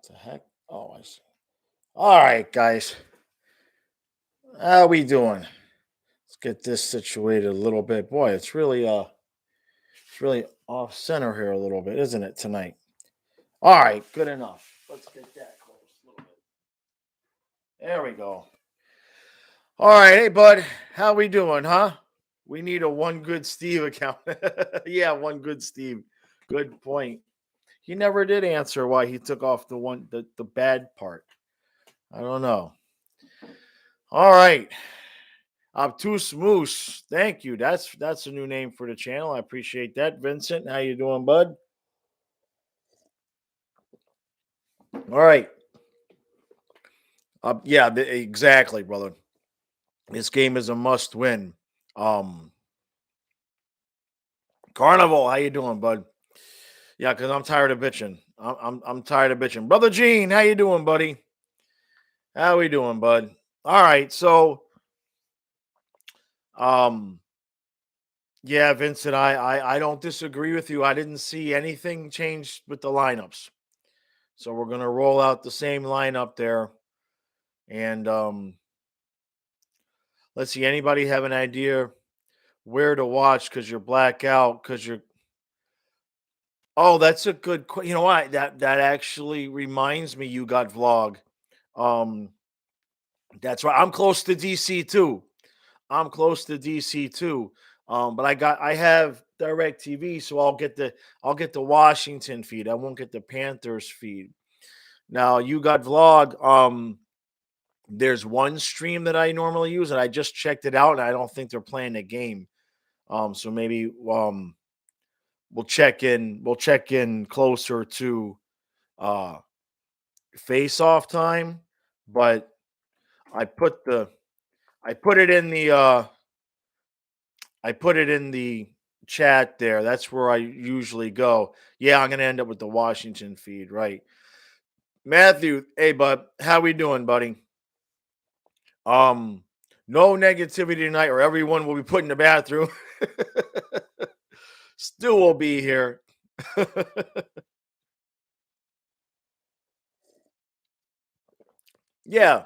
the heck? Oh, I see. All right, guys. How we doing? Let's get this situated a little bit. Boy, it's really off center here a little bit, isn't it, tonight? All right, good enough. Let's get that close a little bit. There we go. All right, hey bud, how we doing, huh? We need a one good Steve account. Yeah, one good Steve. Good point. He never did answer why he took off the bad part. I don't know. All right. Obtuse Moose. Thank you. That's a new name for the channel. I appreciate that. Vincent, how you doing, bud? All right. Yeah, exactly, brother. This game is a must win. Um Carnival, how you doing, bud? Yeah, because I'm tired of bitching. I'm tired of bitching. Brother Gene, how you doing, buddy? How we doing, bud? All right, so um yeah, Vincent, I don't disagree with you. I didn't see anything change with the lineups. So we're gonna roll out the same lineup there. And let's see, anybody have an idea where to watch because you're black out because you're oh, that's a good you know what? That actually reminds me you got vlog. Um that's right. I'm close to DC too. I'm close to DC too. But I have direct TV, so I'll get the Washington feed. I won't get the Panthers feed. Now you got vlog. There's one stream that I normally use, and I just checked it out, and I don't think they're playing a game. So maybe we'll check in closer to uh face off time. But I put the I put it in the I put it in the chat there. That's where I usually go. Yeah, I'm gonna end up with the Washington feed, right? Matthew, hey bud, how we doing, buddy? Um, no negativity tonight, or everyone will be put in the bathroom. Stu will be here. Yeah,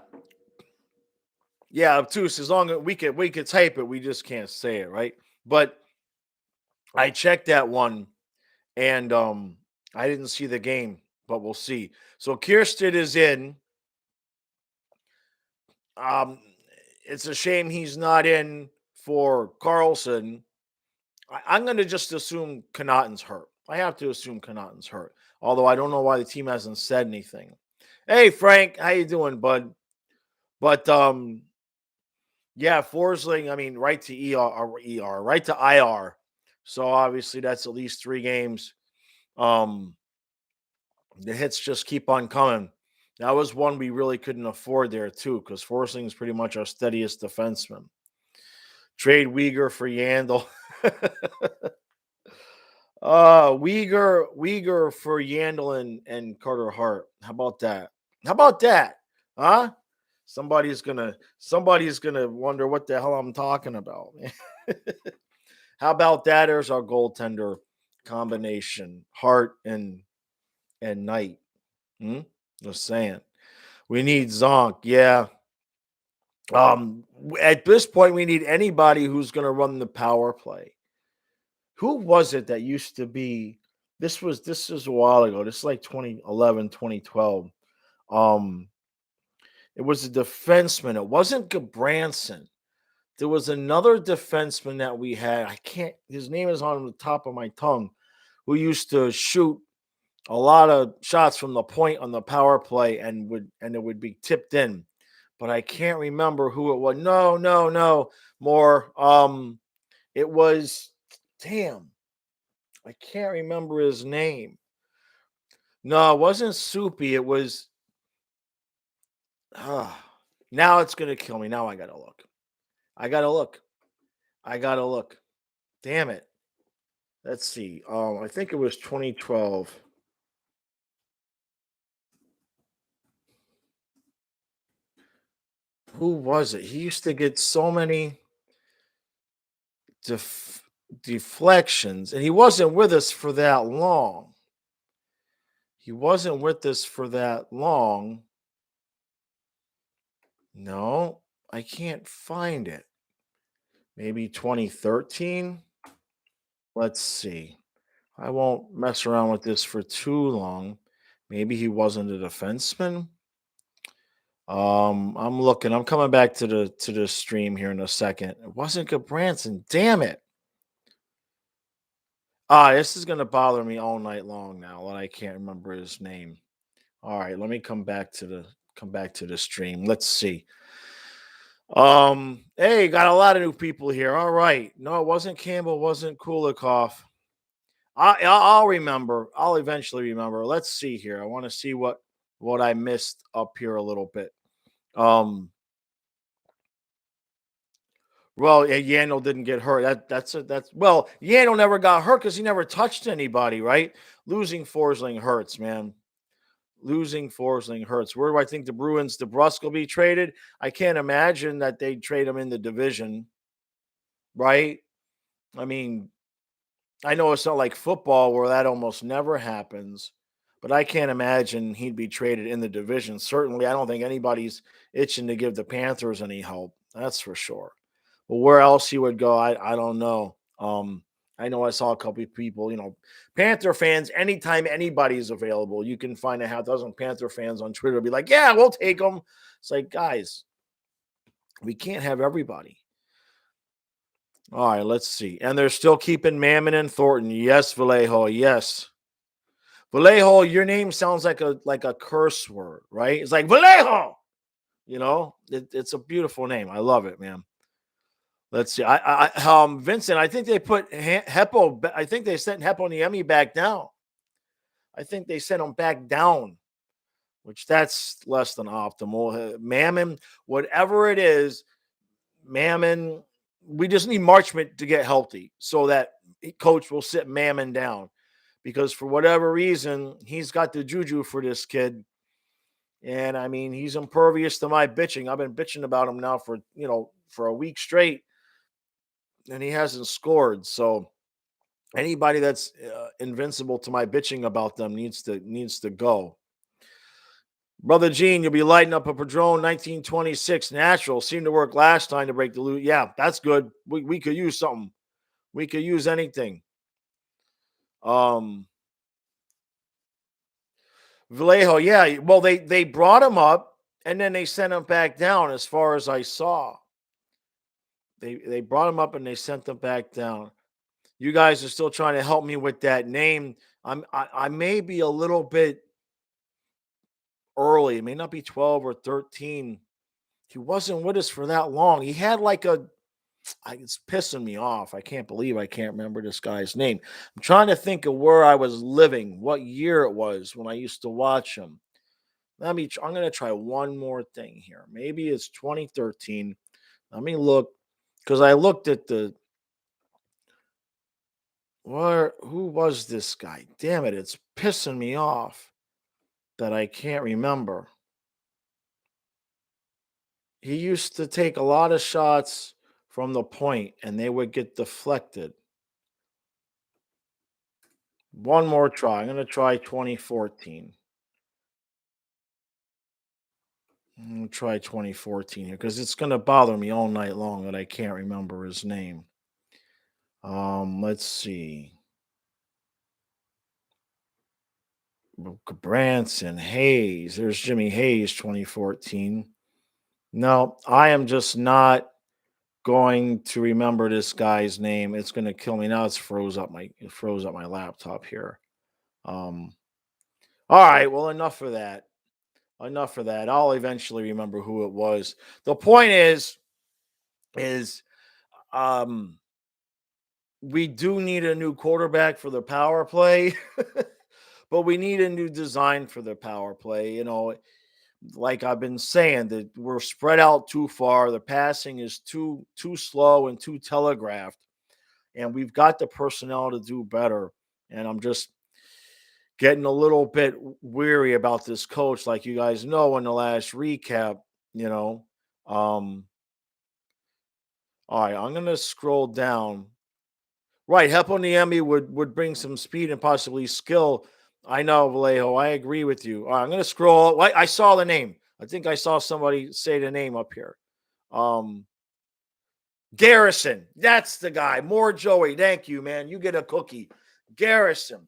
yeah, obtuse. As long as we could type it, we just can't say it, right? But I checked that one, and I didn't see the game, but we'll see. So Kirsten is in. Um, it's a shame he's not in for Carlson. I'm going to just assume Connaughton's hurt. I have to assume Connaughton's hurt, although I don't know why the team hasn't said anything. Hey Frank, how you doing, bud? But yeah, Forsling. I mean, right to right to IR. So obviously that's at least 3 games. Um, the hits just keep on coming. That was one we really couldn't afford there too, because Forsling is pretty much our steadiest defenseman. Trade Uyghur for Yandel. Uyghur for Yandel and Carter Hart. How about that? How about that? Huh? Somebody's gonna wonder what the hell I'm talking about. How about that? There's our goaltender combination. Hart and Knight. Hmm? Just saying. We need Zonk. Yeah. At this point, we need anybody who's gonna run the power play. Who was it that used to be this is a while ago. This is like 2011, 2012. Um, it was a defenseman. It wasn't Gabranson. There was another defenseman that we had. I can't his name is on the top of my tongue, who used to shoot a lot of shots from the point on the power play and it would be tipped in. But I can't remember who it was. No, no, no. More it was damn. I can't remember his name. No, it wasn't Soupy. It was. Uh, now it's gonna kill me. Now I gotta look. I gotta look. I gotta look. Damn it. Let's see. I think it was 2012. Who was it? He used to get so many deflections, and he wasn't with us for that long. He wasn't with us for that long. No, I can't find it. Maybe 2013? Let's see. I won't mess around with this for too long. Maybe he wasn't a defenseman. I'm looking. I'm coming back to the stream here in a second. It wasn't Branson. Damn it. This is gonna bother me all night long now that I can't remember his name. All right, let me come back to the stream. Let's see. Hey, got a lot of new people here. All right. No, it wasn't Campbell, wasn't Kulikov. I'll remember. I'll eventually remember. Let's see here. I want to see what I missed up here a little bit. Um, well, yeah, Yandel didn't get hurt. That's Yandel never got hurt because he never touched anybody, right? Losing Forsling hurts, man. Losing Forsling hurts. Where do I think the Bruins, DeBrusque will be traded? I can't imagine that they'd trade him in the division, right? I mean, I know it's not like football where that almost never happens, but I can't imagine he'd be traded in the division. Certainly, I don't think anybody's itching to give the Panthers any help. That's for sure. But where else he would go, I don't know. I know I saw a couple of people, Panther fans, anytime anybody's available, you can find a half dozen Panther fans on Twitter be like, yeah, we'll take them. It's like, guys, we can't have everybody. All right, let's see. And they're still keeping Mammon and Thornton. Yes, Vallejo. Yes. Vallejo, your name sounds like a curse word, right? It's like Vallejo. It's a beautiful name. I love it, man. Let's see. Vincent, I think they put Heppo. I think they sent Heppo and the Emmy back down. I think they sent him back down, which that's less than optimal. Mammon, whatever it is, Mammon. We just need Marchment to get healthy so that coach will sit Mammon down, because for whatever reason he's got the juju for this kid. And I mean, he's impervious to my bitching. I've been bitching about him now for a week straight, and he hasn't scored. So anybody that's invincible to my bitching about them needs to go. Brother Gene, you'll be lighting up a Padron 1926 natural. Seemed to work last time to break the loot. Yeah, that's good. We could use something. We could use anything. Vallejo, yeah. Well, they brought him up and then they sent him back down, as far as I saw. They brought him up and they sent him back down. You guys are still trying to help me with that name. I may be a little bit early. It may not be 12 or 13. He wasn't with us for that long. He had it's pissing me off. I can't believe I can't remember this guy's name. I'm trying to think of where I was living, what year it was when I used to watch him. I'm going to try one more thing here. Maybe it's 2013. Let me look, because I looked at who was this guy? Damn it, it's pissing me off that I can't remember. He used to take a lot of shots from the point and they would get deflected. One more try. I'm going to try 2014. I'm going to try 2014 here because it's going to bother me all night long that I can't remember his name. Let's see. Branson, Hayes. There's Jimmy Hayes, 2014. No, I am just not going to remember this guy's name. It's going to kill me now. It froze up my laptop here. All right, well, enough of that. Enough of that. I'll eventually remember who it was. The point is we do need a new quarterback for the power play, but we need a new design for the power play. Like I've been saying, that we're spread out too far. The passing is too slow and too telegraphed, and we've got the personnel to do better. And I'm just getting a little bit weary about this coach, like you guys know in the last recap. All right, I'm gonna scroll down. Right, Heponiemi would bring some speed and possibly skill. I know, Vallejo. I agree with you. I'm going to scroll. I saw the name. I think I saw somebody say the name up here. Um, Garrison. That's the guy. More Joey. Thank you, man. You get a cookie. Garrison.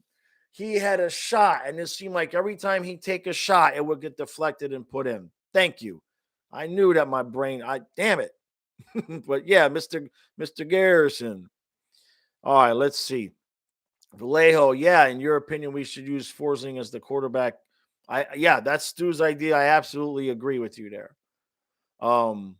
He had a shot, and it seemed like every time he'd take a shot, it would get deflected and put in. Thank you. I knew that my brain. I damn it. But yeah, Mr. Garrison. All right, let's see. Vallejo, yeah, in your opinion, we should use Forsing as the quarterback. Yeah, that's Stu's idea. I absolutely agree with you there. Um,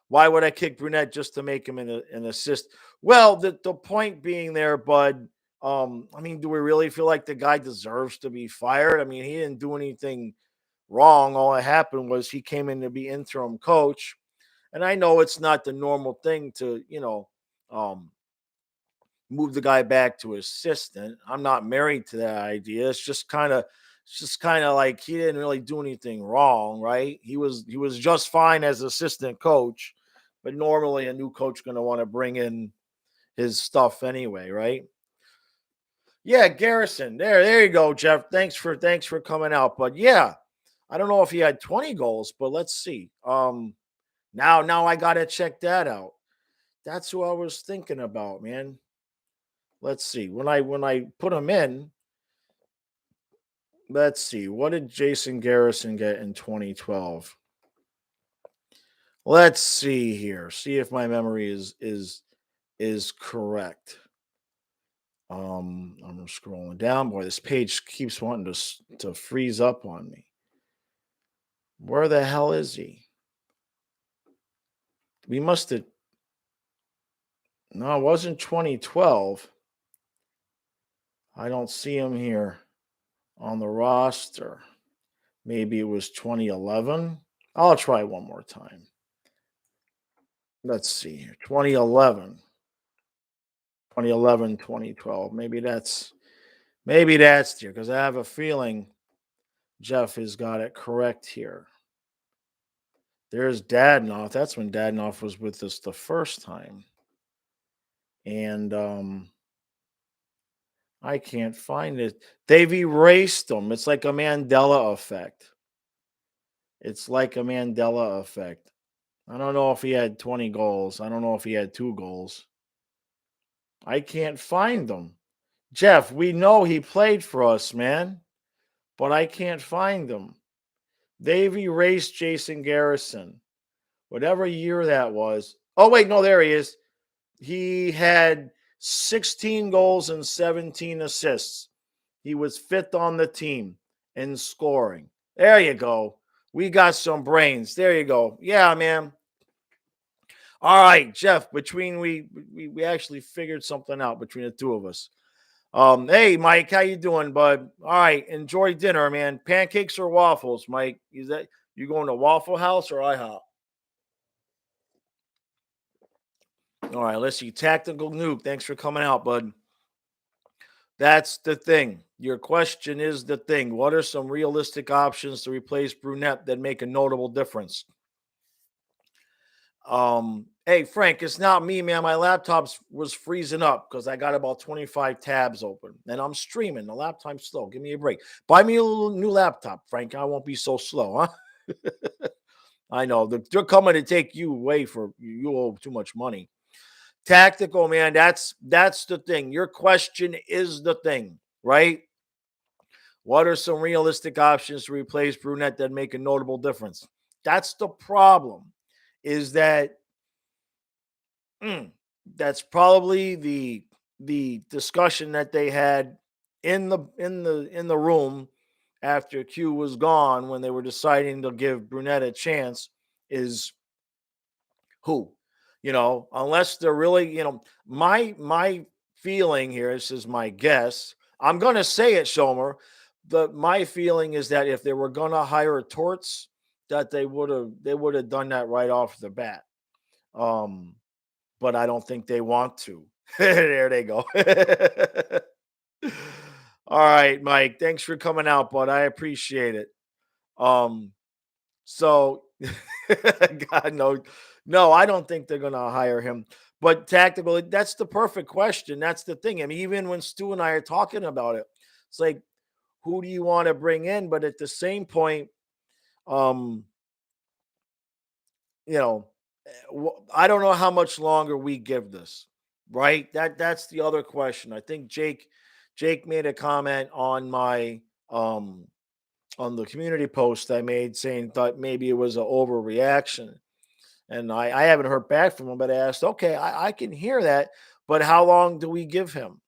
why would I kick Brunette just to make him an assist? Well, the point being there, Bud. I mean, do we really feel like the guy deserves to be fired? I mean, he didn't do anything wrong. All that happened was he came in to be interim coach. And I know it's not the normal thing to, um, move the guy back to assistant. I'm not married to that idea. It's just kind of like he didn't really do anything wrong, right? He was just fine as assistant coach, but normally a new coach going to want to bring in his stuff anyway, right? Yeah, Garrison. There you go, Jeff. Thanks for coming out. But yeah, I don't know if he had 20 goals, but let's see. Now I got to check that out. That's who I was thinking about, man. Let's see. When I put him in, let's see. What did Jason Garrison get in 2012? Let's see here. See if my memory is correct. I'm scrolling down. Boy, this page keeps wanting to freeze up on me. Where the hell is he? We must have. No, it wasn't 2012. I don't see him here on the roster. Maybe it was 2011. I'll try one more time. Let's see here. 2011, 2011, 2012. Maybe that's here because I have a feeling Jeff has got it correct here. There's Dadnoff. That's when Dadnoff was with us the first time. And I can't find it. They've erased them. It's like a Mandela effect. It's like a Mandela effect. I don't know if he had 20 goals. I don't know if he had 2 goals. I can't find them. Jeff, we know he played for us, man, but I can't find them. They've erased Jason Garrison, whatever year that was. Oh, wait, no, there he is. He had 16 goals and 17 assists. He was fifth on the team in scoring. There you go. We got some brains. There you go. Yeah, man. All right, Jeff. Between we actually figured something out between the two of us. Hey, Mike, how you doing, bud? All right, enjoy dinner, man. Pancakes or waffles, Mike? Is that you going to Waffle House or IHOP? All right, let's see. Tactical Nuke, thanks for coming out, bud. That's the thing. Your question is the thing. What are some realistic options to replace Brunette that make a notable difference? Hey Frank, it's not me, man. My laptop was freezing up because I got about 25 tabs open and I'm streaming. The laptop's slow. Give me a break. Buy me a little new laptop, Frank. I won't be so slow, huh? I know they're coming to take you away for you owe too much money. Tactical, man. That's the thing. Your question is the thing, right? What are some realistic options to replace Brunette that make a notable difference? That's the problem. Is that that's probably the discussion that they had in the room after Q was gone when they were deciding to give Brunette a chance is who, unless they're really, my feeling here, this is my guess. I'm gonna say it, Shomer. My feeling is that if they were gonna hire Torts, that they would have done that right off the bat. Um, but I don't think they want to. There they go. All right, Mike. Thanks for coming out, bud. I appreciate it. Um, so God no, I don't think they're gonna hire him. But tactical, that's the perfect question. That's the thing. I mean, even when Stu and I are talking about it, it's like, who do you want to bring in? But at the same point, um, you know, I don't know how much longer we give this, right? That's the other question. I think Jake made a comment um on the community post I made saying thought maybe it was an overreaction. And I haven't heard back from him, but I asked, okay, I can hear that, but how long do we give him?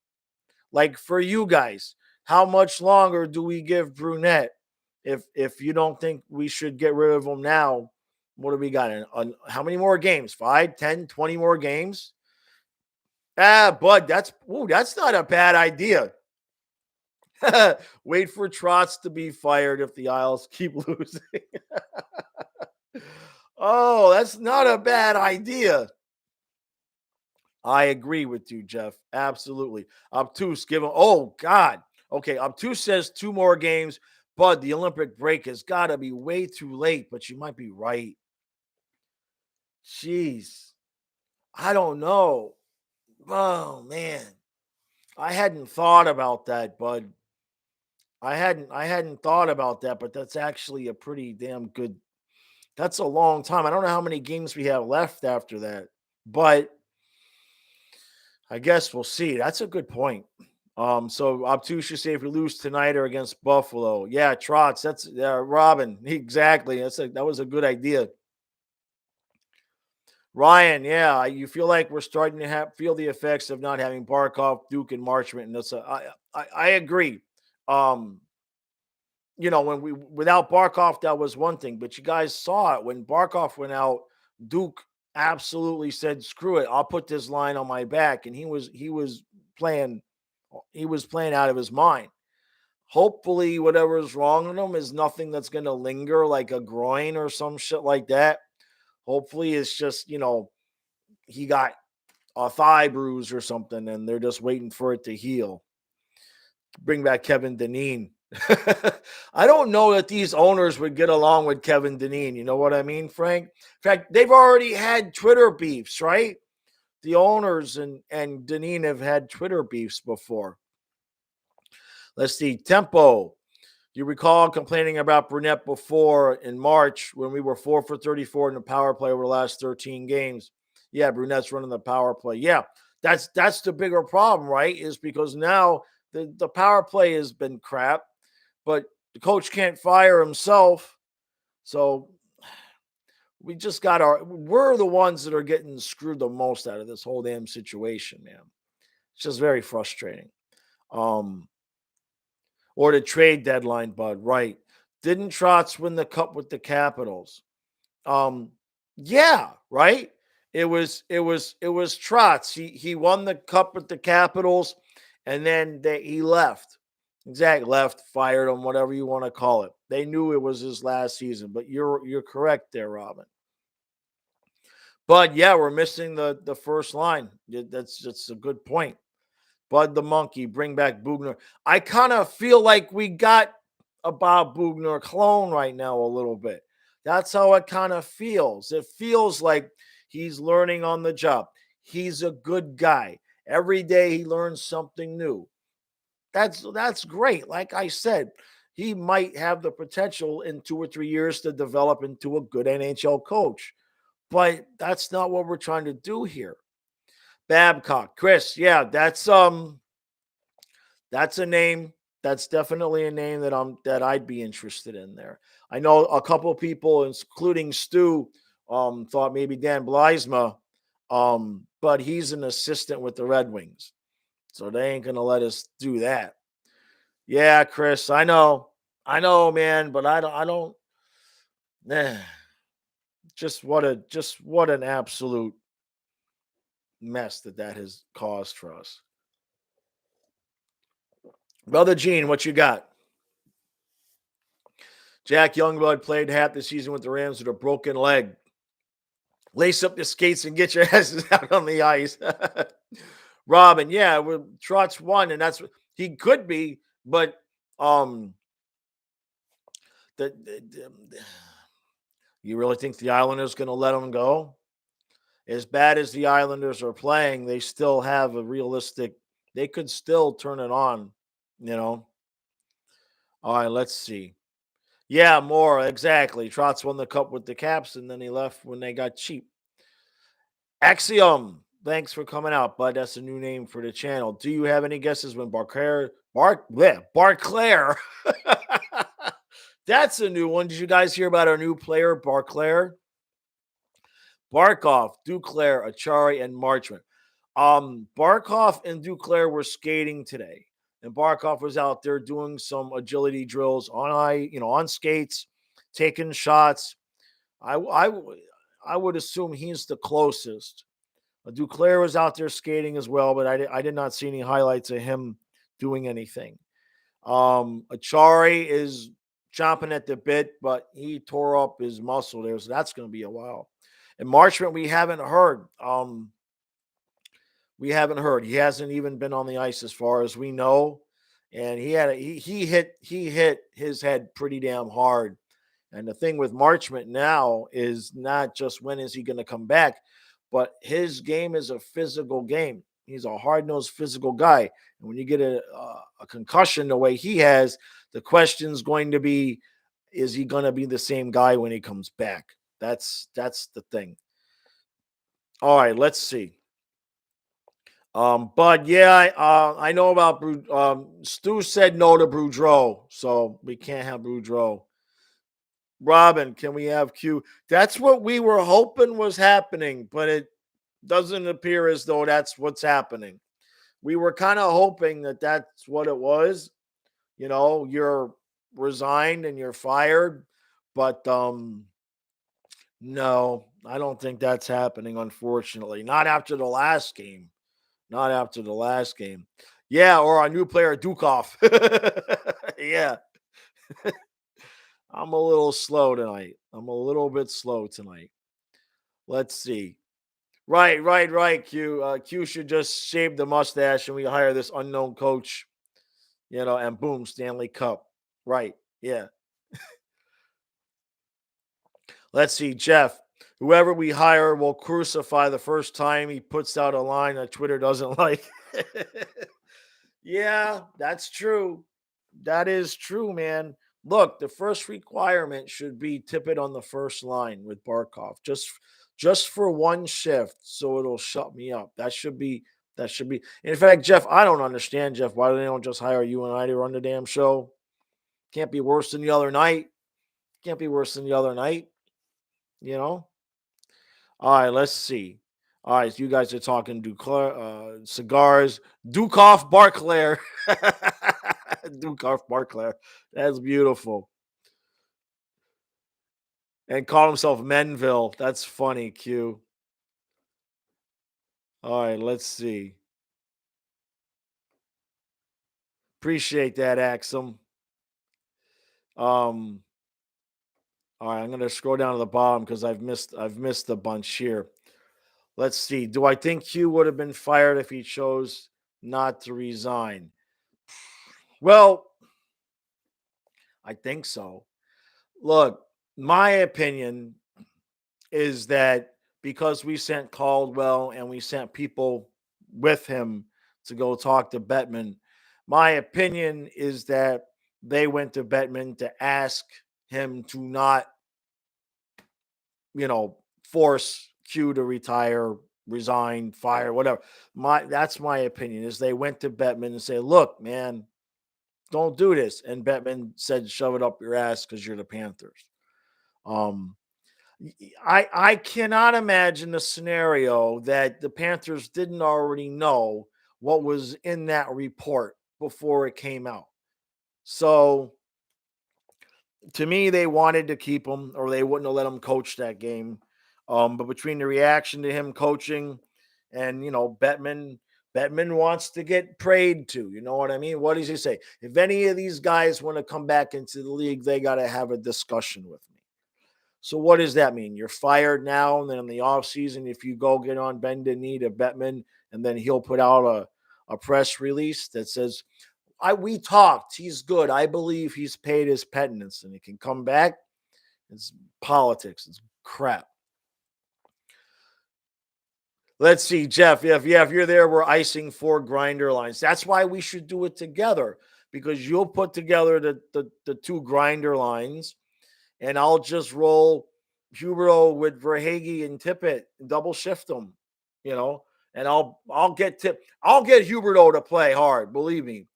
Like for you guys, how much longer do we give Brunette? If you don't think we should get rid of him now, what do we got? How many more games? 5, 10, 20 more games? Bud, that's not a bad idea. Wait for Trotz to be fired if the Isles keep losing. Oh, that's not a bad idea. I agree with you, Jeff. Absolutely. Obtuse, give him. Oh, God. Okay. Obtuse says 2 more games, but the Olympic break has got to be way too late, but you might be right. Jeez. I don't know. Oh, man. I hadn't thought about that, bud. I hadn't thought about that, but that's actually a pretty damn good. That's a long time. I don't know how many games we have left after that, but I guess we'll see. That's a good point. So Obtuse should say if we lose tonight or against Buffalo. Yeah, Trots. That's Robin. Exactly. That was a good idea. Ryan, yeah, you feel like we're starting to feel the effects of not having Barkov, Duke, and Marchment. And I agree. Um, when we without Barkov, that was one thing, but you guys saw it when Barkov went out. Duke absolutely said, "Screw it, I'll put this line on my back," and playing, he was playing out of his mind. Hopefully, whatever is wrong with him is nothing that's going to linger, like a groin or some shit like that. Hopefully, it's just he got a thigh bruise or something, and they're just waiting for it to heal. Bring back Kevin Deneen. I don't know that these owners would get along with Kevin Deneen. You know what I mean, Frank? In fact, they've already had Twitter beefs, right? The owners and Deneen have had Twitter beefs before. Let's see. Tempo. You recall complaining about Brunette before in March when we were 4 for 34 in the power play over the last 13 games. Yeah, Brunette's running the power play. Yeah, that's the bigger problem, right? Is because now the power play has been crap, but the coach can't fire himself. So we're the ones that are getting screwed the most out of this whole damn situation, man. It's just very frustrating. Or the trade deadline, Bud, right? Didn't Trotz win the cup with the Capitals? Um, yeah, right. It was Trotz. He won the cup with the Capitals, and then he left. Exactly, left, fired him, whatever you want to call it. They knew it was his last season, but you're correct there, Robin. But yeah, we're missing the first line. That's a good point. Bud the Monkey, bring back Bugner. I kind of feel like we got a Bob Bugner clone right now a little bit. That's how it kind of feels. It feels like he's learning on the job. He's a good guy. Every day he learns something new. That's great. Like I said, he might have the potential in 2 or 3 years to develop into a good NHL coach. But that's not what we're trying to do here. Babcock, Chris, yeah, that's a name. That's definitely a name that I'd be interested in there. I know a couple of people, including Stu, thought maybe Dan Blysma, but he's an assistant with the Red Wings, so they ain't gonna let us do that. Yeah, Chris, I know, man, but I don't. Eh, just what an absolute mess that has caused for us. Brother Gene, what you got? Jack Youngblood played half the season with the Rams with a broken leg. Lace up the skates and get your asses out on the ice. Robin, yeah, Trotz won, and that's what he could be, but um, you really think the Islanders going to let him go? As bad as the Islanders are playing, they still have a realistic. They could still turn it on, you know. All right, let's see. Yeah, more exactly. Trotz won the cup with the Caps, and then he left when they got cheap. Axiom, thanks for coming out, bud. That's a new name for the channel. Do you have any guesses when Barclair? That's a new one. Did you guys hear about our new player, Barclair? Barkov, Duclair, Achari, and Marchment. Barkov and Duclair were skating today, and Barkov was out there doing some agility drills on skates, taking shots. I would assume he's the closest. Duclair was out there skating as well, but I did not see any highlights of him doing anything. Achari is chomping at the bit, but he tore up his muscle there, so that's going to be a while. And Marchment, we haven't heard. We haven't heard. He hasn't even been on the ice as far as we know, and he hit his head pretty damn hard. And the thing with Marchment now is not just when is he going to come back, but his game is a physical game. He's a hard-nosed physical guy. And when you get a concussion the way he has, the question's going to be, is he going to be the same guy when he comes back? That's the thing. All right, let's see. But yeah, I know about Stu said no to Boudreaux, so we can't have Boudreaux. Robin, can we have Q? That's what we were hoping was happening, but it doesn't appear as though that's what's happening. We were kind of hoping that that's what it was. You're resigned and you're fired, but no, I don't think that's happening, unfortunately. Not after the last game. Not after the last game. Yeah, or our new player, Dukov. Yeah. I'm a little slow tonight. I'm a little bit slow tonight. Let's see. Right. Q should just shave the mustache and we hire this unknown coach, and boom, Stanley Cup. Right. Yeah. Let's see, Jeff. Whoever we hire will crucify the first time he puts out a line that Twitter doesn't like. Yeah, that's true. That is true, man. Look, the first requirement should be tip it on the first line with Barkov, just for one shift, so it'll shut me up. That should be. In fact, Jeff, I don't understand, Jeff. Why they don't just hire you and I to run the damn show? Can't be worse than the other night. Can't be worse than the other night. You know. All right, let's see. All right, so you guys are talking cigars. Dukoff Barclair. Dukoff Barclair. That's beautiful. And called himself Menville. That's funny, Q. All right, let's see. Appreciate that, Axum. All right, I'm gonna scroll down to the bottom because I've missed a bunch here. Let's see. Do I think Q would have been fired if he chose not to resign? Well, I think so. Look, my opinion is that because we sent Caldwell and we sent people with him to go talk to Bettman, my opinion is that they went to Bettman to ask him to not, force Q to retire, resign, fire, whatever. That's my opinion. Is they went to Bettman and say, "Look, man, don't do this." And Bettman said, "Shove it up your ass because you're the Panthers." Um, I cannot imagine the scenario that the Panthers didn't already know what was in that report before it came out. So to me, they wanted to keep him, or they wouldn't have let him coach that game. But between the reaction to him coaching and Bettman wants to get prayed to. You know what I mean? What does he say? If any of these guys want to come back into the league, they got to have a discussion with me. So what does that mean? You're fired now, and then in the offseason, if you go get on bended knee to Bettman, and then he'll put out a press release that says, we talked. He's good. I believe he's paid his penance and he can come back. It's politics. It's crap. Let's see, Jeff. If you're there, we're icing 4 grinder lines. That's why we should do it together, because you'll put together the two grinder lines, and I'll just roll Huberto with Verhage and Tippett, double shift them, you know, and I'll get Huberto to play hard. Believe me,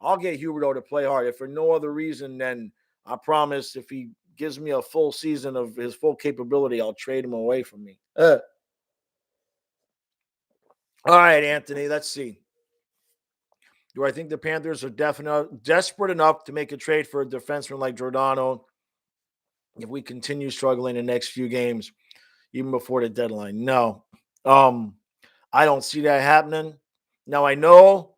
I'll get Huberto to play hard. If for no other reason than I promise, if he gives me a full season of his full capability, I'll trade him away from me. All right, Anthony. Let's see. Do I think the Panthers are desperate enough to make a trade for a defenseman like Giordano if we continue struggling the next few games, even before the deadline? No. I don't see that happening. Now, I know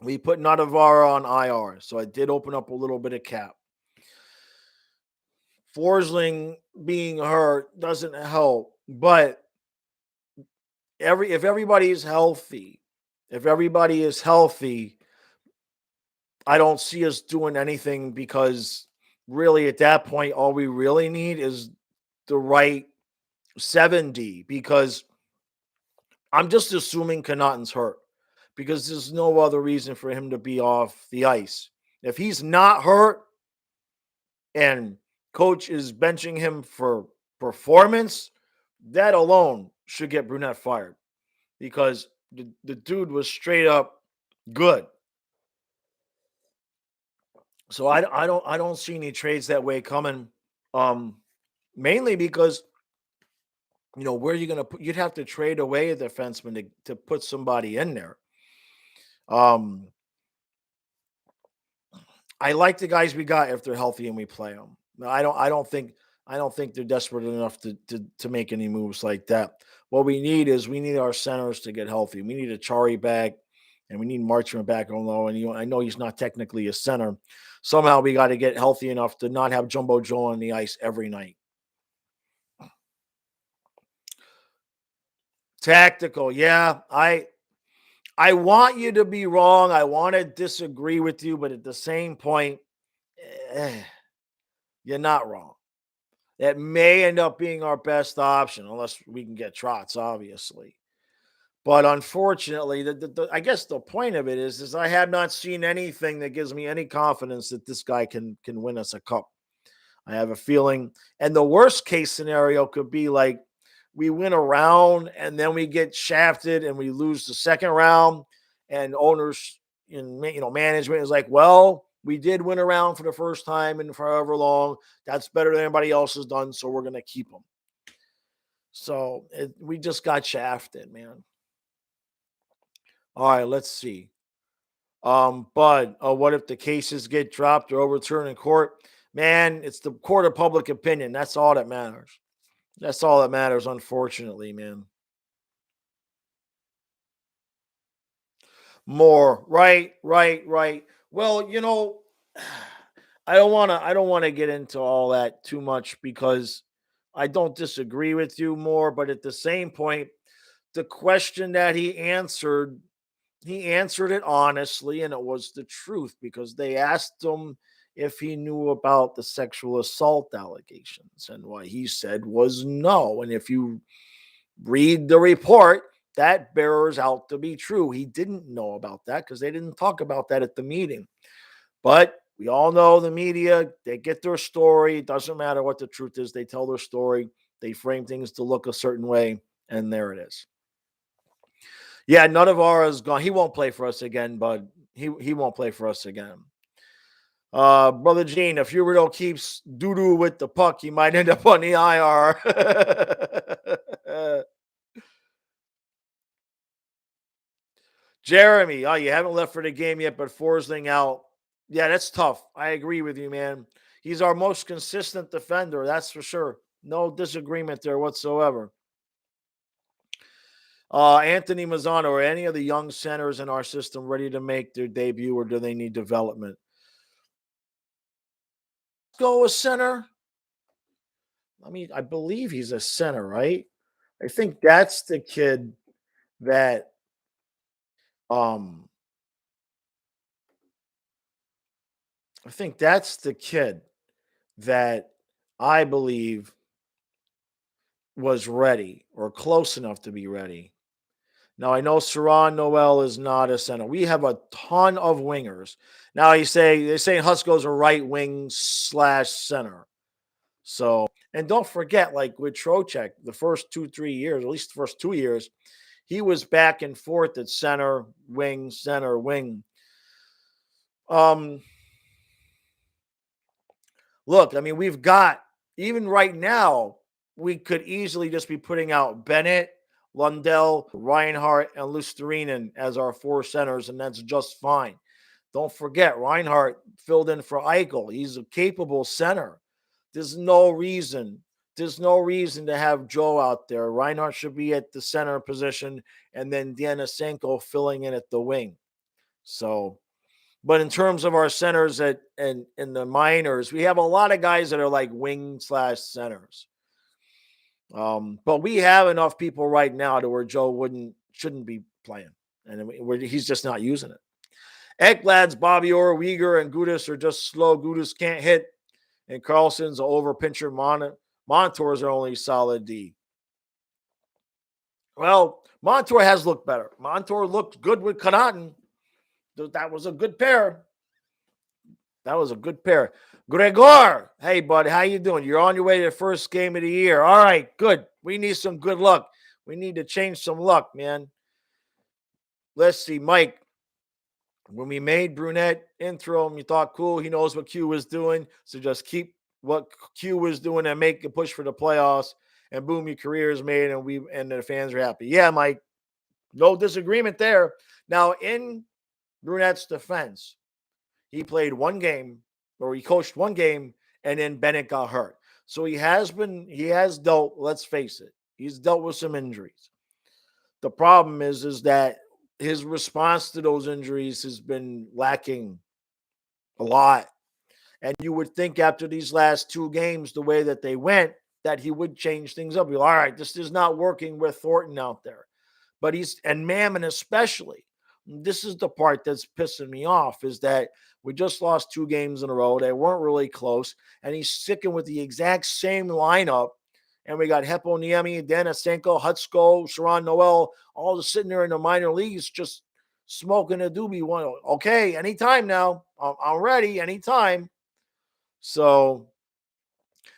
we put Navarro on IR, so I did open up a little bit of cap. Forsling being hurt doesn't help, but if everybody is healthy, I don't see us doing anything, because really at that point, all we really need is the right 7D, because I'm just assuming Connaughton's hurt, because there's no other reason for him to be off the ice. If he's not hurt and coach is benching him for performance, that alone should get Brunette fired, because the dude was straight up good. So I don't see any trades that way coming. Mainly because, where are you going to put? You'd have to trade away a defenseman to put somebody in there. Um, I like the guys we got if they're healthy and we play them. I don't think they're desperate enough to make any moves like that. What we need our centers to get healthy. We need a Chari back, and we need Marchman back on low. And I know he's not technically a center. Somehow we got to get healthy enough to not have Jumbo Joe on the ice every night. Tactical, yeah. I want you to be wrong. I want to disagree with you, but at the same point, eh, you're not wrong. That may end up being our best option, unless we can get Trotz, obviously. But unfortunately, I guess the point of it is I have not seen anything that gives me any confidence that this guy can win us a cup. I have a feeling, and the worst case scenario could be like we win a round and then we get shafted and we lose the second round, and owners in management is like, well, we did win a round for the first time in forever long. That's better than anybody else has done, so we're going to keep them. So we just got shafted, man. All right, let's see. Bud, what if the cases get dropped or overturned in court? Man, it's the court of public opinion. That's all that matters. That's all that matters, unfortunately, man. More. Right, right, right. Well, I don't want to get into all that too much, because I don't disagree with you more, but at the same point, the question that he answered it honestly, and it was the truth, because they asked him if he knew about the sexual assault allegations, and what he said was no. And if you read the report, that bears out to be true. He didn't know about that because they didn't talk about that at the meeting. But we all know the media, they get their story. It doesn't matter what the truth is. They tell their story. They frame things to look a certain way, and there it is. Yeah, none of ours gone. He won't play for us again, bud. He won't play for us again. Brother Gene, if Huberto keeps doo-doo with the puck, he might end up on the IR. Jeremy, oh, you haven't left for the game yet, but Forsling out. Yeah, that's tough. I agree with you, man. He's our most consistent defender, that's for sure. No disagreement there whatsoever. Anthony Mazzano, are any of the young centers in our system ready to make their debut, or do they need development? Go a center. I believe he's a center, right? I think that's the kid that um I think that's the kid that I believe was ready or close enough to be ready. Now I know Saran Noel is not a center. We have a ton of wingers. Now they're saying Husko's a right wing slash center. So, and don't forget, like with Trocheck, the first 2, 3 years, at least the first 2 years, he was back and forth at center, wing, center, wing. Um, Look, I mean, we've got, even right now, we could easily just be putting out Bennett, Lundell, Reinhardt, and Lusterinen as our four centers, and that's just fine. Don't forget, Reinhardt filled in for Eichel. He's a capable center. There's no reason. There's no reason to have Joe out there. Reinhardt should be at the center position, and then Denisenko filling in at the wing. So, but in terms of our centers in the minors, we have a lot of guys that are like wing slash centers. But we have enough people right now to where Joe shouldn't be playing, and he's just not using it. Ekblad's, Bobby Orr, Uyghur, and Gudis are just slow. Gudis can't hit, and Carlson's an over pincher. Montour's are only solid D. Well, Montour has looked better. Montour looked good with Connaughton. That was a good pair. That was a good pair. Gregor, hey, bud, how you doing? You're on your way to the first game of the year. All right, good. We need some good luck. We need to change some luck, man. Let's see, Mike. When we made Brunette intro him, you thought, cool, he knows what Q was doing. So just keep what Q was doing and make a push for the playoffs. And boom, your career is made and the fans are happy. Yeah, Mike. No disagreement there. Now, in Brunette's defense, he played one game, or he coached one game, and then Bennett got hurt. So he has dealt, let's face it, he's dealt with some injuries. The problem is that his response to those injuries has been lacking a lot. And you would think after these last two games, the way that they went, that he would change things up. All right, this is not working with Thornton out there. But and Mammon especially. This is the part that's pissing me off, is that we just lost 2 games in a row. They weren't really close. And he's sticking with the exact same lineup. And we got Heponiemi, Denisenko, Hutsko, Saran Noel, all just sitting there in the minor leagues just smoking a doobie. Okay, anytime now. I'm ready, anytime. So,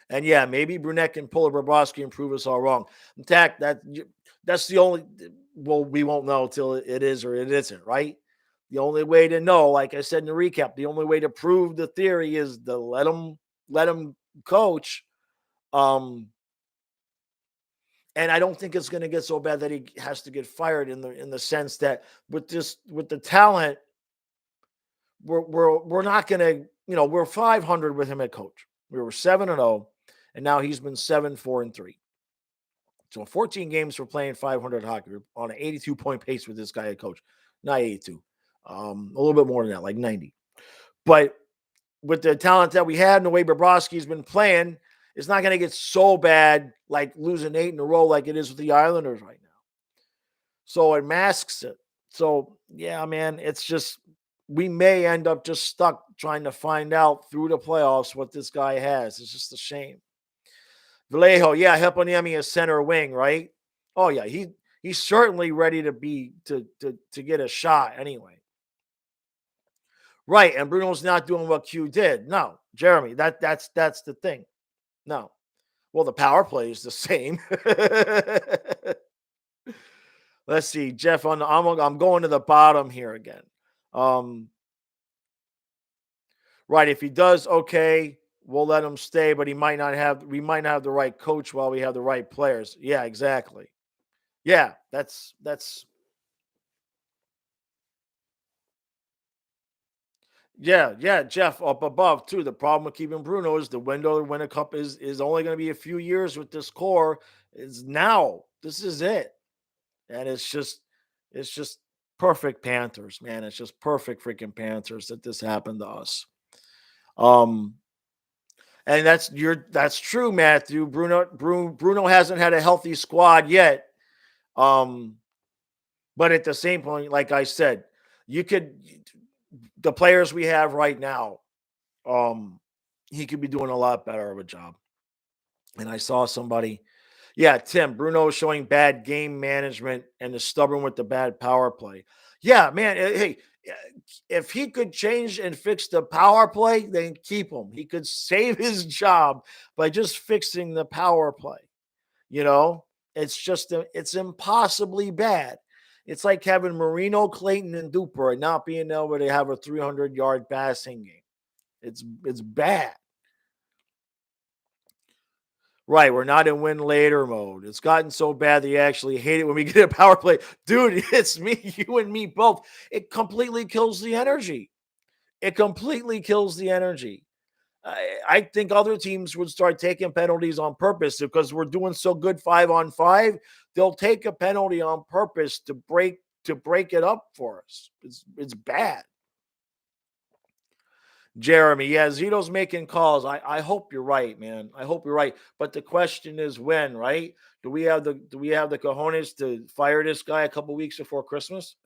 and yeah, maybe Brunette can pull a Bobrovsky and prove us all wrong. In fact, that's the only, well, we won't know till it is or it isn't, right? The only way to know, like I said in the recap, the only way to prove the theory is to let him coach. And I don't think it's going to get so bad that he has to get fired in the sense that with the talent, we're not going to, we're 500 with him at coach. We were 7-0, and now he's been 7-4-3. So 14 games for playing 500 hockey. We're on an 82-point pace with this guy at coach. Not 82. A little bit more than that, like 90. But with the talent that we had and the way Bobrovsky's been playing, it's not going to get so bad like losing 8 in a row like it is with the Islanders right now. So it masks it. So, yeah, man, it's just, we may end up just stuck trying to find out through the playoffs what this guy has. It's just a shame. Vallejo, yeah, Heponiemi is center wing, right? Oh, yeah, he's certainly ready to get a shot anyway. Right, and Bruno's not doing what Q did. No, Jeremy, that's the thing. No. Well, the power play is the same. Let's see, Jeff. I'm going to the bottom here again. Right, if he does, okay, we'll let him stay, but we might not have the right coach while we have the right players. Yeah, exactly. Yeah, that's yeah, Jeff, up above too. The problem with keeping Bruno is the window to win a cup is only going to be a few years with this core. Is now. This is it. And it's just perfect Panthers, man. It's just perfect freaking Panthers that this happened to us. And that's true, Matthew. Bruno hasn't had a healthy squad yet. But at the same point, like I said, the players we have right now, he could be doing a lot better of a job. And I saw somebody, Yeah, Tim, Bruno is showing bad game management and is stubborn with the bad power play. Yeah, man. Hey, if he could change and fix the power play, then keep him. He could save his job by just fixing the power play. You know, it's impossibly bad. It's like having Marino, Clayton, and Duper and not being able to have a 300-yard passing game. It's bad. Right, we're not in win later mode. It's gotten so bad that you actually hate it when we get a power play. Dude, it's me, you and me both. It completely kills the energy. It completely kills the energy. I think other teams would start taking penalties on purpose because we're doing so good 5-on-5. They'll take a penalty on purpose to break it up for us. It's bad. Jeremy, yeah, Zito's making calls. I hope you're right, man. I hope you're right. But the question is when, right? Do we have the cojones to fire this guy a couple weeks before Christmas?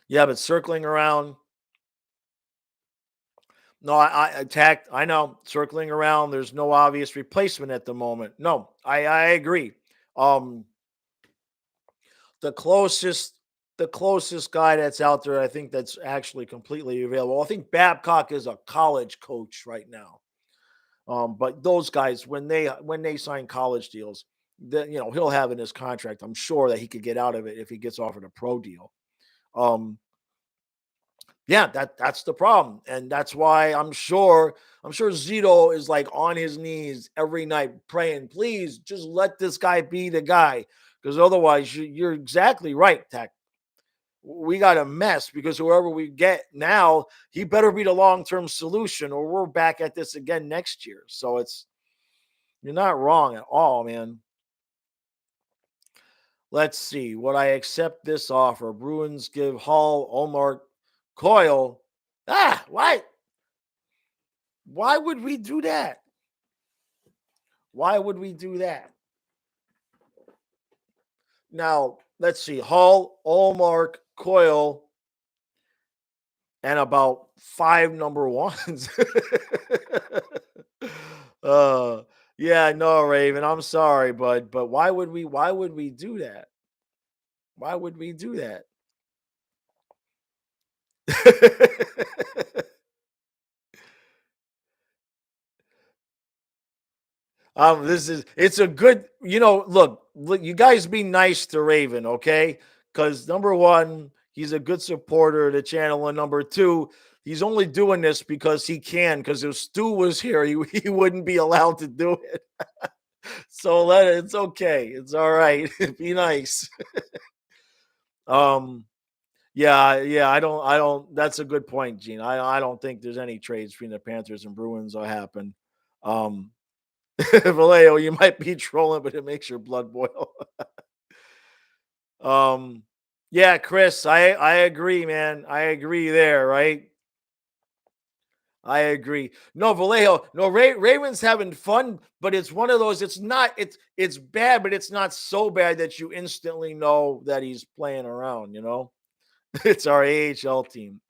Yeah, but circling around. No, I attacked. I know, circling around. There's no obvious replacement at the moment. No, I agree. Um, the closest the closest guy that's out there, I think that's actually completely available. I think Babcock is a college coach right now. But those guys, when they sign college deals, then he'll have in his contract. I'm sure that he could get out of it if he gets offered a pro deal. Um, yeah, that's the problem, and that's why I'm sure Zito is like on his knees every night praying, please just let this guy be the guy, because otherwise you're exactly right, Tech. We got a mess because whoever we get now, he better be the long term solution, or we're back at this again next year. So you're not wrong at all, man. Let's see. Would I accept this offer? Bruins give Hall, Omar, Coyle. Why? Why would we do that? Why would we do that? Now, let's see. Hall, Allmark, Coyle, and about five number ones. uh yeah, no, Raven. I'm sorry, but why would we do that? Why would we do that? This is it's a good, look, you guys be nice to Raven, okay? Because number one, he's a good supporter of the channel, and number two, he's only doing this because he can. Because if Stu was here, he wouldn't be allowed to do it. So it's okay. It's all right. Be nice. Um, yeah. I don't. That's a good point, Gene. I don't think there's any trades between the Panthers and Bruins will happen. Um, Vallejo, you might be trolling, but it makes your blood boil. um, yeah, Chris, I agree, man. I agree there, right? I agree. No, Vallejo, no, Raven's having fun, but it's one of those. It's bad, but it's not so bad that you instantly know that he's playing around. It's our AHL team.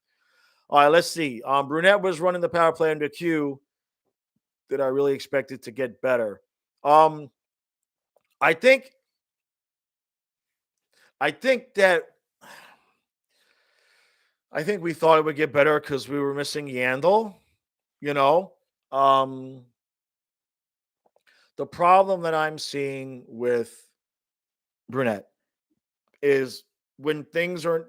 All right, let's see. Brunette was running the power play under Q. That I really expected to get better. Um, I think I think that I think we thought it would get better because we were missing Yandel. You know, um, the problem that I'm seeing with Brunette is when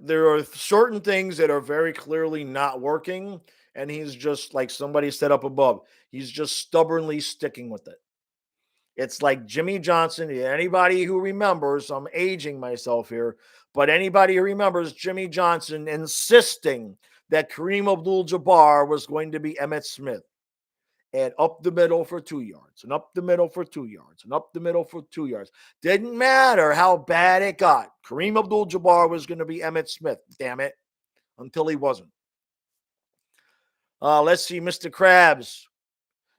there are certain things that are very clearly not working, and he's just like somebody said up above. He's just stubbornly sticking with it. It's like Jimmy Johnson. Anybody who remembers, I'm aging myself here, but anybody who remembers Jimmy Johnson insisting that Kareem Abdul-Jabbar was going to be Emmett Smith and up the middle for 2 yards and up the middle for 2 yards and up the middle for 2 yards. Didn't matter how bad it got. Kareem Abdul-Jabbar was going to be Emmett Smith, damn it, until he wasn't. Let's see, Mr. Krabs.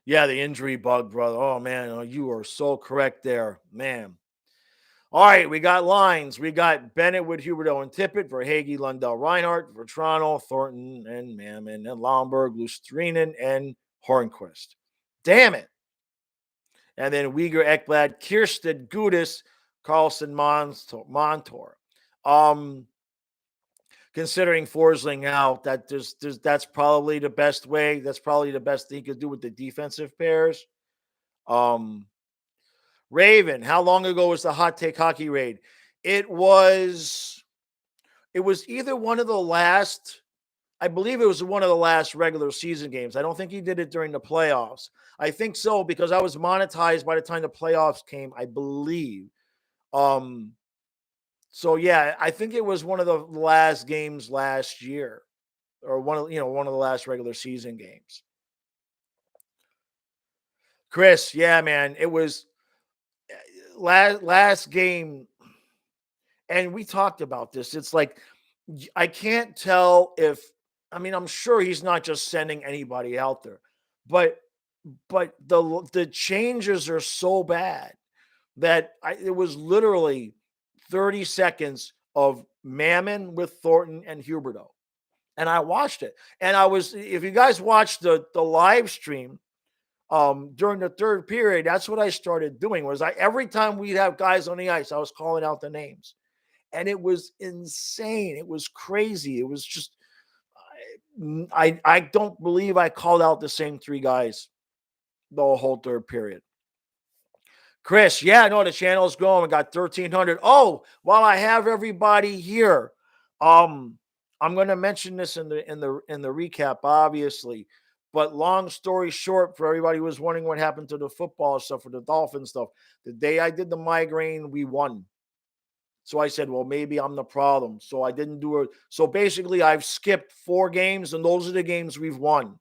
Yeah, the injury bug, brother. Oh, man, you are so correct there, man. All right, we got lines. We got Bennett with Huberto and Tippett for Hagee, Lundell, Reinhardt, for Toronto, Thornton, and Mammon, and Lomberg, Lustrinen, and Hornquist. Damn it. And then Uyghur Ekblad, Kirsten Gudis, Carlson Montour. Considering Forsling out, that's probably the best way. That's probably the best thing he could do with the defensive pairs. Raven, how long ago was the Hot Take Hockey raid? It was either one of the last, I believe it was one of the last regular season games. I don't think he did it during the playoffs. I think so because I was monetized by the time the playoffs came, I believe. So yeah, I think it was one of the last games last year, or one of the last regular season games. Chris, yeah, man, it was last game, and we talked about this. It's like I can't tell if I'm sure he's not just sending anybody out there, but the changes are so bad that it was literally 30 seconds of Mammon with Thornton and Huberto. And I watched it. And if you guys watched the live stream during the third period, that's what I started doing was every time we'd have guys on the ice, I was calling out the names. And it was insane. It was crazy. It was just, I don't believe I called out the same three guys the whole third period. Chris, yeah, no, the channel is growing. We got 1,300. Oh, while I have everybody here, I'm going to mention this in the recap, obviously. But long story short, for everybody who was wondering what happened to the football stuff or the Dolphins stuff, the day I did the migraine, we won. So I said, well, maybe I'm the problem. So I didn't do it. So basically, I've skipped 4 games, and those are the games we've won.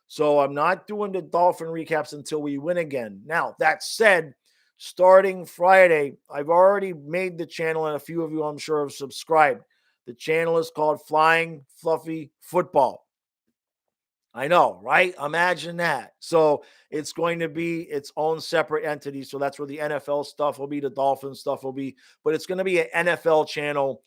So I'm not doing the Dolphin recaps until we win again. Now, that said, starting Friday, I've already made the channel, and a few of you, I'm sure, have subscribed. The channel is called Flying Fluffy Football. I know, right? Imagine that. So it's going to be its own separate entity. So that's where the NFL stuff will be, the Dolphins stuff will be, but it's going to be an NFL channel,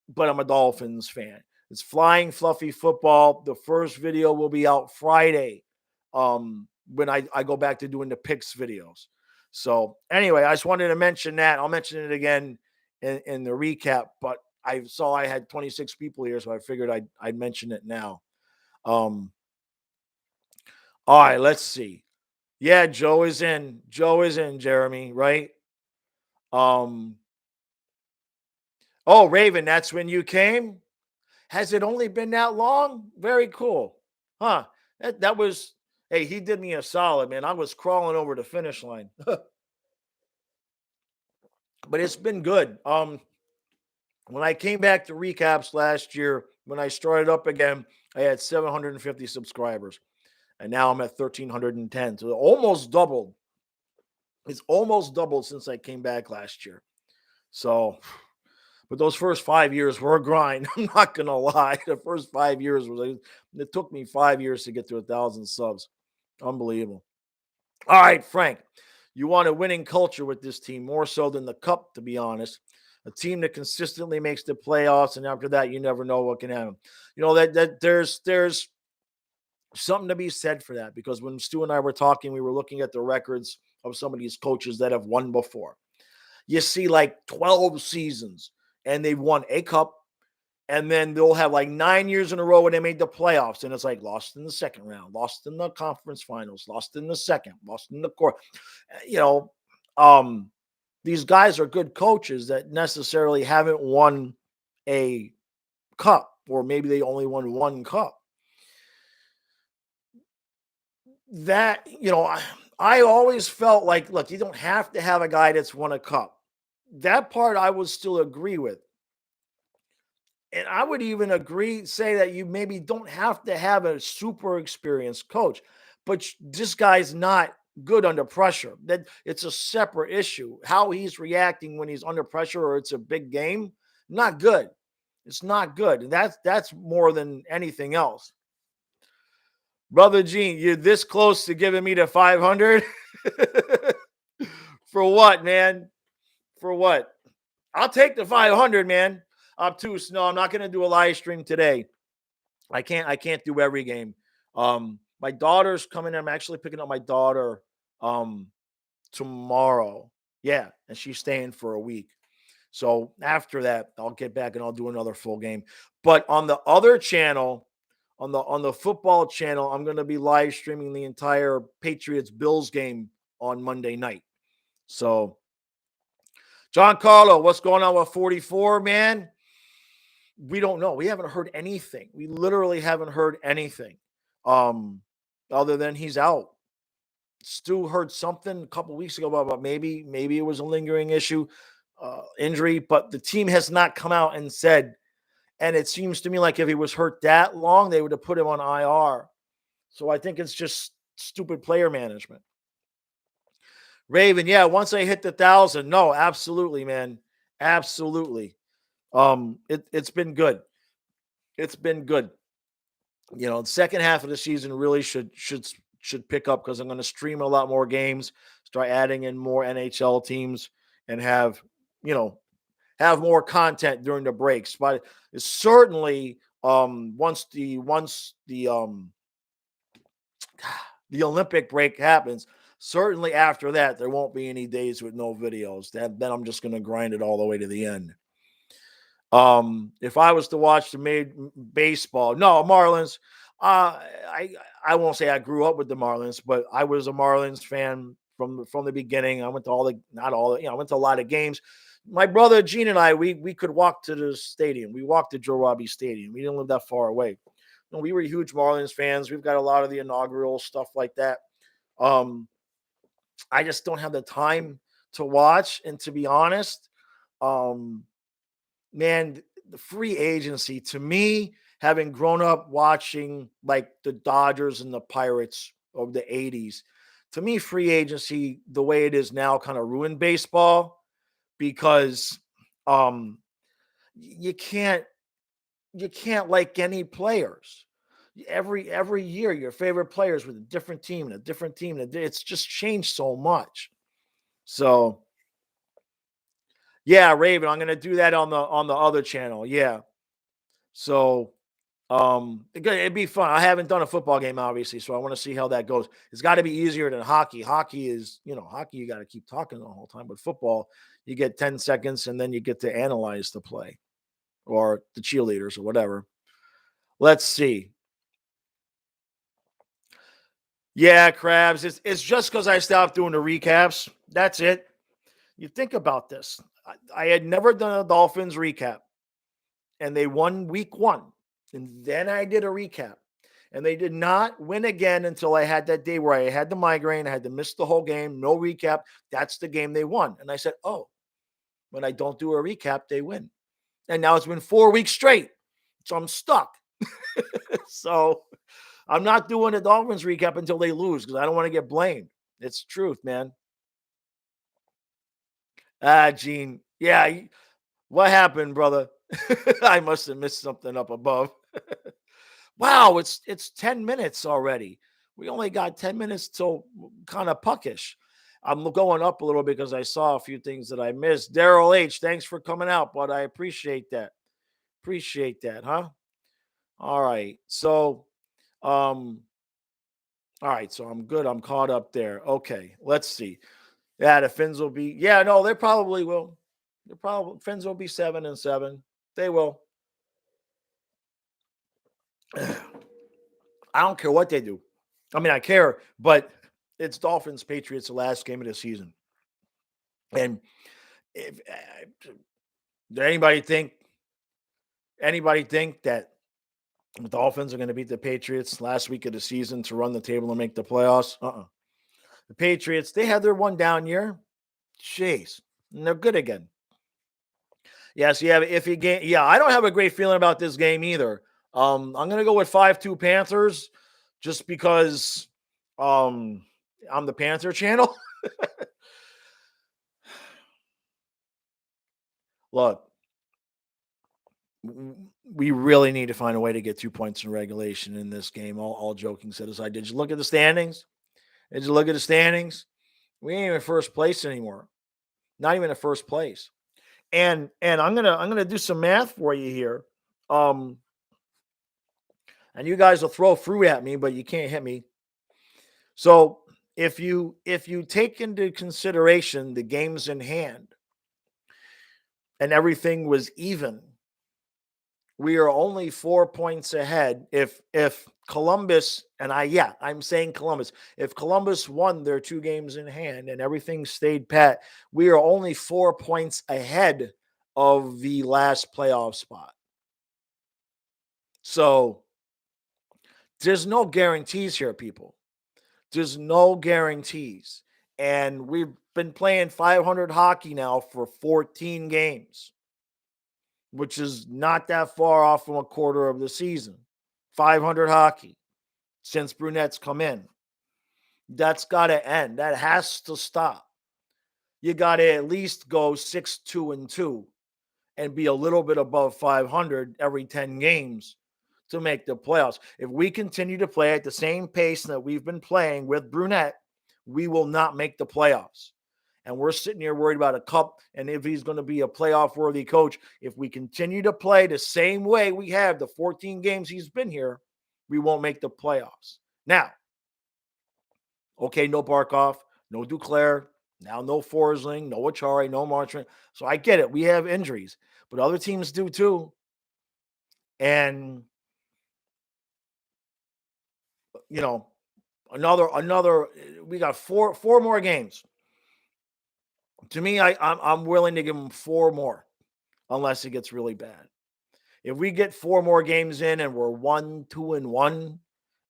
but I'm a Dolphins fan. It's Flying Fluffy Football. The first video will be out Friday when I go back to doing the picks videos. So anyway, I just wanted to mention that. I'll mention it again in the recap, but I saw I had 26 people here, so I figured I'd mention it now. All right, let's see. Yeah, Joe is in. Joe is in, Jeremy, right? Oh, Raven, that's when you came? Has it only been that long? Very cool. Huh. That was, hey, he did me a solid, man. I was crawling over the finish line. But it's been good. When I came back to recaps last year, when I started up again, I had 750 subscribers. And now I'm at 1,310. So it almost doubled. It's almost doubled since I came back last year. So, but those first 5 years were a grind. I'm not going to lie. The first 5 years it took me 5 years to get to 1,000 subs. Unbelievable. All right, Frank, you want a winning culture with this team more so than the cup, to be honest. A team that consistently makes the playoffs, and after that, you never know what can happen. You know, that there's something to be said for that, because when Stu and I were talking, we were looking at the records of some of these coaches that have won before. You see like 12 seasons and they've won a cup, and then they'll have like 9 years in a row when they made the playoffs, and it's like lost in the second round, lost in the conference finals, lost in the second, lost in the quarter. You know, these guys are good coaches that necessarily haven't won a cup, or maybe they only won one cup. That, I always felt like, look, you don't have to have a guy that's won a cup. That part I would still agree with. And I would even say that you maybe don't have to have a super experienced coach, but this guy's not good under pressure. That it's a separate issue. How he's reacting when he's under pressure or it's a big game, not good. It's not good. And that's more than anything else. Brother Gene, you're this close to giving me the 500? For what, man? For what? I'll take the 500, man. Obtuse. No, I'm not going to do a live stream today. I can't do every game. My daughter's coming in. I'm actually picking up my daughter tomorrow. Yeah, and she's staying for a week. So after that, I'll get back and I'll do another full game. But on the other channel, on the football channel, I'm going to be live streaming the entire Patriots Bills game on Monday night. So, John Carlo, what's going on with 44, man? We don't know. We haven't heard anything. We literally haven't heard anything. Other than he's out. Stu heard something a couple weeks ago about maybe it was a lingering issue, injury, but the team has not come out and said. And it seems to me like if he was hurt that long, they would have put him on IR. So I think it's just stupid player management. Raven, yeah, once I hit the 1,000, no, absolutely, man, absolutely. It's been good. It's been good. The second half of the season really should pick up because I'm going to stream a lot more games, start adding in more NHL teams, and have more content during the breaks. But certainly, once the the Olympic break happens, certainly after that, there won't be any days with no videos. Then I'm just going to grind it all the way to the end. If I was to watch the baseball, no Marlins. I won't say I grew up with the Marlins, but I was a Marlins fan from the beginning. I went to I went to a lot of games. My brother Gene and I, we could walk to the stadium. We walked to Joe Robbie Stadium. We didn't live that far away. We were huge Marlins fans. We've got a lot of the inaugural stuff like that. I just don't have the time to watch. And to be honest, man, the free agency to me, having grown up watching like the Dodgers and the Pirates of the 80s, to me, free agency, the way it is now, kind of ruined baseball because you can't like any players. Every year, your favorite players with a different team and a different team. It's just changed so much. So, yeah, Raven, I'm going to do that on the other channel. Yeah. So, it'd be fun. I haven't done a football game, obviously, so I want to see how that goes. It's got to be easier than hockey. Hockey is, hockey, you got to keep talking the whole time. But football, you get 10 seconds and then you get to analyze the play or the cheerleaders or whatever. Let's see. Yeah, Krabs. It's just because I stopped doing the recaps. That's it. You think about this. I had never done a Dolphins recap, and they won week 1. And then I did a recap. And they did not win again until I had that day where I had the migraine. I had to miss the whole game. No recap. That's the game they won. And I said, oh, when I don't do a recap, they win. And now it's been 4 weeks straight. So I'm stuck. So I'm not doing a Dolphins recap until they lose because I don't want to get blamed. It's the truth, man. Gene. Yeah. What happened, brother? I must have missed something up above. Wow, it's 10 minutes already. We only got 10 minutes till kind of puckish. I'm going up a little because I saw a few things that I missed. Daryl H, thanks for coming out, but I appreciate that. Appreciate that, huh? All right. So, all right, so I'm good. I'm caught up there. Okay, let's see. Yeah, the Finns will be. Yeah, no, they probably will. Finns will be 7-7. They will. I don't care what they do. I mean, I care, but it's Dolphins Patriots the last game of the season. And if did anybody think that the Dolphins are going to beat the Patriots last week of the season to run the table and make the playoffs? The Patriots, they had their one down year. Jeez, and they're good again. Yes, you have an iffy game. Yeah, I don't have a great feeling about this game either. I'm going to go with 5-2 Panthers just because I'm the Panther channel. Look, we really need to find a way to get 2 points in regulation in this game. All joking set aside, did you look at the standings? We ain't even first place anymore. Not even in first place. And I'm gonna do some math for you here. And you guys will throw fruit at me, but you can't hit me. So if you take into consideration the games in hand and everything was even, we are only 4 points ahead. If Columbus and I'm saying Columbus, if Columbus won their 2 games in hand and everything stayed pat, we are only 4 points ahead of the last playoff spot. So there's no guarantees here, people. There's no guarantees. And we've been playing 500 hockey now for 14 games, which is not that far off from a quarter of the season. 500 hockey since Brunette's come in. That's got to end. That has to stop. You got to at least go 6-2-2 and be a little bit above 500 every 10 games to make the playoffs. If we continue to play at the same pace that we've been playing with Brunette, we will not make the playoffs. And we're sitting here worried about a cup and if he's going to be a playoff worthy coach. If we continue to play the same way we have the 14 games he's been here, we won't make the playoffs. Now, okay, no Barkov, no Duclair, now no Forsling, no Achari, no Marchand. So I get it. We have injuries, but other teams do too. And another we got four more games. To me, I'm willing to give him 4 more unless it gets really bad. If we get 4 more games in and we're 1-2-1,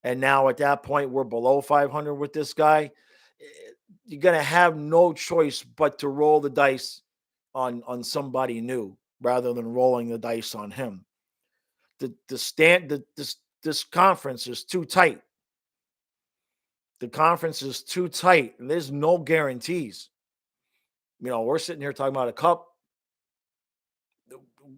and now at that point we're below 500 with this guy, you're going to have no choice but to roll the dice on somebody new rather than rolling the dice on him. This conference is too tight. The conference is too tight, and there's no guarantees. We're sitting here talking about a cup.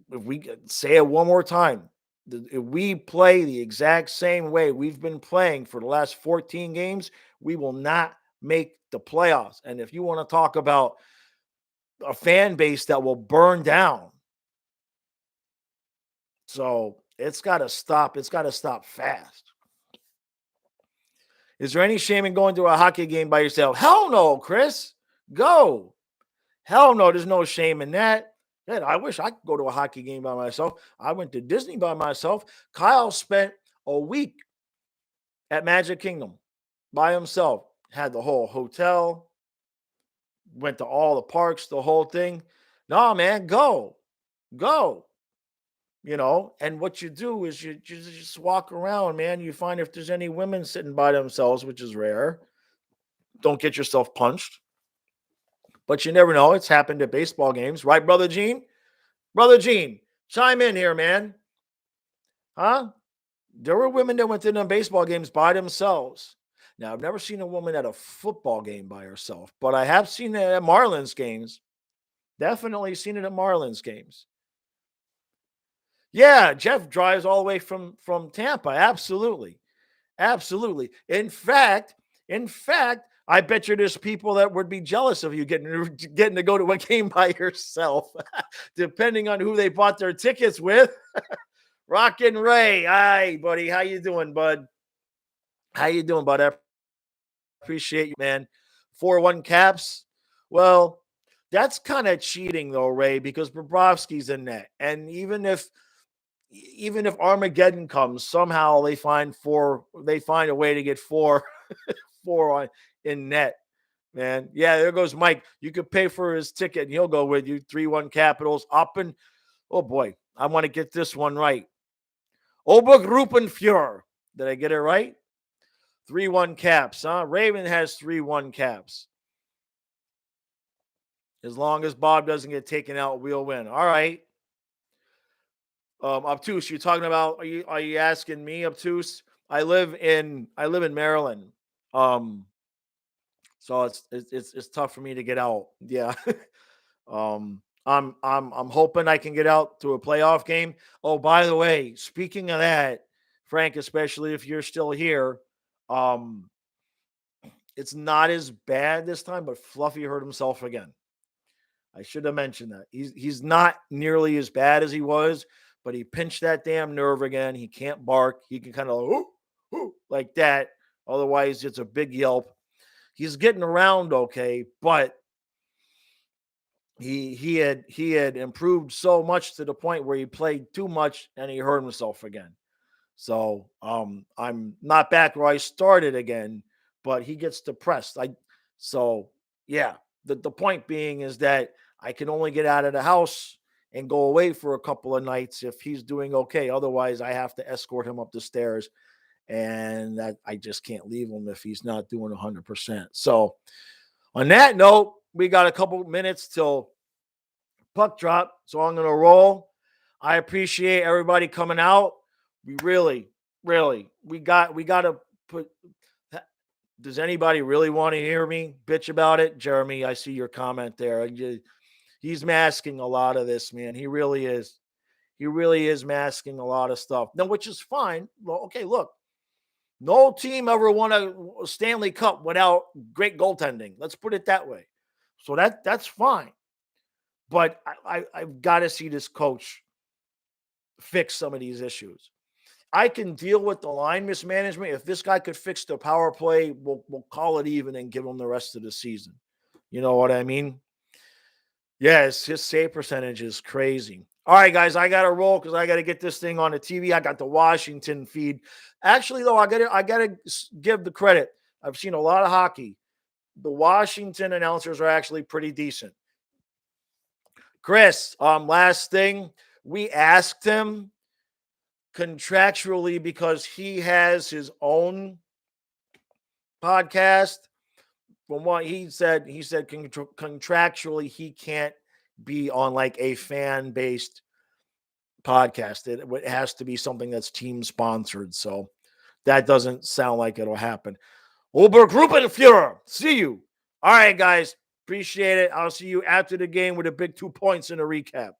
If we say it one more time, if we play the exact same way we've been playing for the last 14 games, we will not make the playoffs. And if you want to talk about a fan base that will burn down, so it's got to stop. It's got to stop fast. Is there any shame in going to a hockey game by yourself? Hell no, Chris. Go. Hell no, there's no shame in that. Man, I wish I could go to a hockey game by myself. I went to Disney by myself. Kyle spent a week at Magic Kingdom by himself. Had the whole hotel, went to all the parks, the whole thing. No, man, go. And what you do is you just walk around, man. You find if there's any women sitting by themselves, which is rare. Don't get yourself punched. But you never know. It's happened at baseball games, right, Brother Gene? Brother Gene, chime in here, man. Huh? There were women that went to them baseball games by themselves. Now, I've never seen a woman at a football game by herself, but I have seen it at Marlins games. Definitely seen it at Marlins games. Yeah, Jeff drives all the way from Tampa. Absolutely. In fact, I bet you there's people that would be jealous of you getting to go to a game by yourself, depending on who they bought their tickets with. Rockin' Ray, hi, buddy. How you doing, bud? I appreciate you, man. 4-1 Caps. Well, that's kind of cheating, though, Ray, because Bobrovsky's in net, and even if Armageddon comes, somehow they find a way to get four in net, man. Yeah, there goes Mike. You could pay for his ticket and he'll go with you. 3-1 Capitals up and oh boy, I want to get this one right. Obergruppenführer. Did I get it right? 3-1 Caps, huh? Raven has 3-1 Caps. As long as Bob doesn't get taken out, we'll win. All right. Obtuse, you're talking about? Are you asking me, Obtuse? I live in Maryland. So it's tough for me to get out. Yeah. I'm hoping I can get out to a playoff game. Oh, by the way, speaking of that, Frank, especially if you're still here, it's not as bad this time, but Fluffy hurt himself again. I should have mentioned that. He's not nearly as bad as he was, but he pinched that damn nerve again. He can't bark. He can kind of like that. Otherwise, it's a big yelp. He's getting around okay, but he had improved so much to the point where he played too much and he hurt himself again. So I'm not back where I started again, but he gets depressed. So yeah, the point being is that I can only get out of the house and go away for a couple of nights if he's doing okay. Otherwise, I have to escort him up the stairs, and that I just can't leave him if he's not doing 100%. So on that note, we got a couple minutes till puck drop, so I'm gonna roll. I appreciate everybody coming out. We really, we got to put. Does anybody really want to hear me bitch about it, Jeremy? I see your comment there. He's masking a lot of this, man. He really is. He really is masking a lot of stuff. Now, which is fine. Well, okay, look, no team ever won a Stanley Cup without great goaltending. Let's put it that way. So that's fine. But I've got to see this coach fix some of these issues. I can deal with the line mismanagement. If this guy could fix the power play, we'll call it even and give him the rest of the season. You know what I mean? Yes, his save percentage is crazy. All right, guys, I got to roll because I got to get this thing on the TV. I got the Washington feed. Actually, though, I got to give the credit. I've seen a lot of hockey. The Washington announcers are actually pretty decent. Chris, last thing, we asked him contractually because he has his own podcast. From what he said contractually he can't be on like a fan-based podcast. It has to be something that's team sponsored. So that doesn't sound like it'll happen. Obergruppenführer. See you. All right, guys. Appreciate it. I'll see you after the game with a big 2 points in a recap.